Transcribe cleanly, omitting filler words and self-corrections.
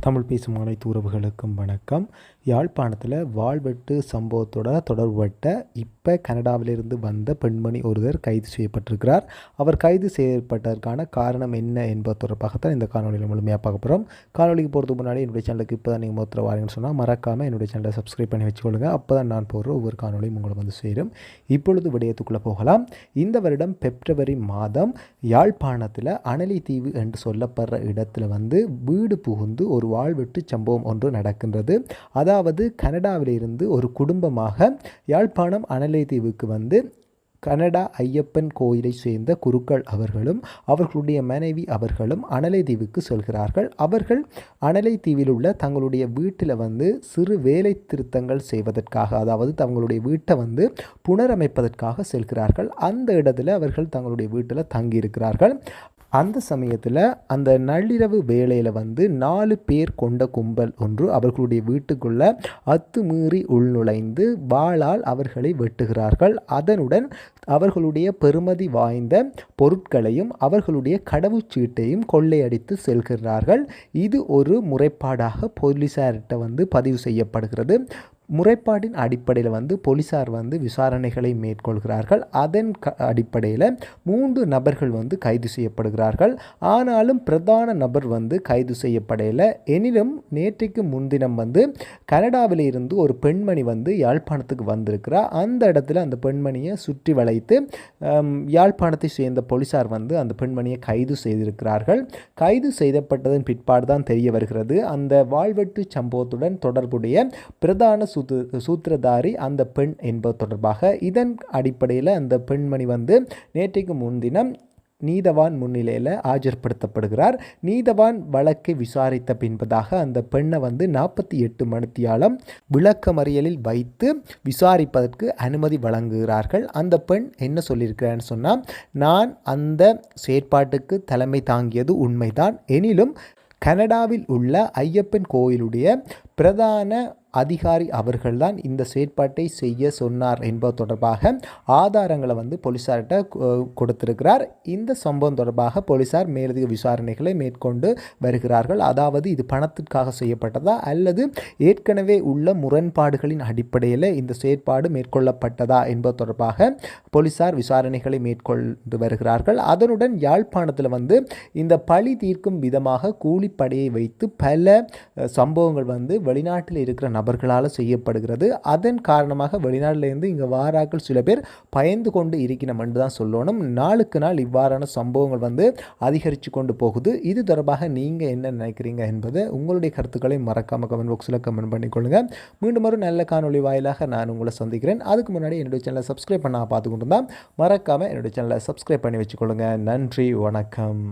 தமிழ் பேசும் அனைத்து உறவுகளுக்கும் வணக்கம். யாழ்ப்பாணத்தில் வாழ்வெட்டு சம்பவத்தோட தொடர்பட்ட இப்போ கனடாவிலிருந்து வந்த பெண்மணி ஒருவர் கைது செய்யப்பட்டிருக்கிறார். அவர் கைது செய்யப்பட்டதற்கான காரணம் என்ன என்பது தொடர்பாகத்தான் இந்த காணொலியில் முழுமையாக பார்க்க போகிறோம். காணொலிக்கு போகிறதுக்கு முன்னாடி என்னுடைய சேனலுக்கு இப்போ தான் நீங்கள் மொத்தம் வாரீங்கன்னு சொன்னால் மறக்காமல் என்னுடைய சேனலை சப்ஸ்கிரைப் பண்ணி வச்சுக்கொள்ளுங்க. அப்போ தான் நான் போடுற ஒவ்வொரு காணொலியும் உங்களுக்கு வந்து சேரும். இப்பொழுது விடயத்துக்குள்ளே போகலாம். இந்த வருடம் பிப்ரவரி மாதம் யாழ்ப்பாணத்தில் அனலி தீவு என்று சொல்லப்படுற இடத்துல வந்து வீடு புகுந்து ஒரு வாழ்வெட்டு சம்பவம் ஒன்று நடக்கின்றது. அதாவது கனடாவிலிருந்து ஒரு குடும்பமாக யாழ்ப்பாணம் அனலை தீவுக்கு வந்து கனடா ஐயப்பன் கோயிலை சேர்ந்த குருக்கள் அவர்களும் அவர்களுடைய மனைவி அவர்களும் அனலை தீவுக்கு செல்கிறார்கள். அவர்கள் அனலை தீவில் உள்ள தங்களுடைய வீட்டில் வந்து சிறு வேலை திருத்தங்கள் செய்வதற்காக, அதாவது தங்களுடைய வீட்டை வந்து புனரமைப்பதற்காக செல்கிறார்கள். அந்த இடத்துல அவர்கள் தங்களுடைய வீட்டில் தங்கியிருக்கிறார்கள். அந்த சமயத்தில் அந்த நள்ளிரவு வேளையில் வந்து 4 பேர் கொண்ட கும்பல் ஒன்று அவர்களுடைய வீட்டுக்குள்ளே அத்துமீறி உள்நுழைந்து வாளால் அவர்களை வெட்டுகிறார்கள். அதனுடன் அவர்களுடைய பெறுமதி வாய்ந்த பொருட்களையும் அவர்களுடைய கடவுச்சீட்டையும் கொள்ளையடித்து செல்கிறார்கள். இது ஒரு முறைப்பாடாக போலீசார்கிட்ட வந்து பதிவு செய்யப்படுகிறது. முறைப்பாட்டின் அடிப்படையில் வந்து போலீசார் வந்து விசாரணைகளை மேற்கொள்கிறார்கள். அதன் அடிப்படையில் 3 நபர்கள் வந்து கைது செய்யப்படுகிறார்கள். ஆனாலும் பிரதான நபர் வந்து கைது செய்யப்படையில். எனினும் நேற்றைக்கு முன்தினம் வந்து கனடாவில் இருந்து ஒரு பெண்மணி வந்து யாழ்ப்பாணத்துக்கு வந்திருக்கிறார். அந்த இடத்துல அந்த பெண்மணியை சுற்றி வளைத்து யாழ்ப்பாணத்தை சேர்ந்த போலீசார் வந்து அந்த பெண்மணியை கைது செய்திருக்கிறார்கள். கைது செய்யப்பட்டதன் பிற்பாடு தான் தெரிய வருகிறது அந்த வாழ்வெட்டு சம்பவத்துடன் தொடர்புடைய பிரதான சூத்திரதாரி அந்த பெண் என்பது தொடர்பாக. இதன் அடிப்படையில் அந்த பெண்மணி வந்து நேற்றைக்கு முன்தினம் நீதவான் முன்னிலையில் ஆஜர்படுத்தப்படுகிறார். நீதவான் வழக்கை விசாரித்த பின்பதாக அந்த பெண்ணை வந்து 48 மணித்தியாலம் விளக்கமறியலில் வைத்து விசாரிப்பதற்கு அனுமதி வழங்குகிறார்கள். அந்த பெண் என்ன சொல்லியிருக்கிறான்னு சொன்னால், நான் அந்த செயற்பாட்டுக்கு தலைமை தாங்கியது உண்மைதான், எனினும் கனடாவில் உள்ள ஐயப்பன் கோயிலுடைய பிரதான அதிகாரி அவர்கள்தான் இந்த செயற்பாட்டை செய்ய சொன்னார் என்பது தொடர்பாக ஆதாரங்களை வந்து போலீசார்கிட்ட கொடுத்திருக்கிறார். இந்த சம்பவம் தொடர்பாக போலீசார் மேலதிக விசாரணைகளை மேற்கொண்டு வருகிறார்கள். அதாவது இது பணத்திற்காக செய்யப்பட்டதா அல்லது ஏற்கனவே உள்ள முரண்பாடுகளின் அடிப்படையில் இந்த செயற்பாடு மேற்கொள்ளப்பட்டதா என்பது தொடர்பாக போலீசார் விசாரணைகளை மேற்கொண்டு வருகிறார்கள். அதனுடன் யாழ்ப்பாணத்தில் வந்து இந்த பழி தீர்க்கும் விதமாக கூலிப்படையை வைத்து பல சம்பவங்கள் வந்து வெளிநாட்டில் இருக்கிற நபர்களால் செய்யப்படுகிறது. அதன் காரணமாக வெளிநாட்டிலிருந்து இங்கே வாராக்கள் சில பேர் பயந்து கொண்டு இருக்கணும் என்று தான் சொல்லணும். நாளுக்கு நாள் இவ்வாறான சம்பவங்கள் வந்து அதிகரித்து கொண்டு போகுது. இது தொடர்பாக நீங்கள் என்ன நினைக்கிறீங்க என்பது உங்களுடைய கருத்துக்களை மறக்காமல் கமெண்ட் பாக்ஸில் கமெண்ட் பண்ணிக்கொள்ளுங்கள். மீண்டும் ஒரு நல்ல காணொலி வாயிலாக நான் உங்களை சந்திக்கிறேன். அதுக்கு முன்னாடி என்னுடைய சேனலை சப்ஸ்கிரைப் பண்ண பார்த்துக்கொண்டு இருந்தால் மறக்காமல் என்னுடைய சேனலை சப்ஸ்கிரைப் பண்ணி வச்சுக்கொள்ளுங்கள். நன்றி, வணக்கம்.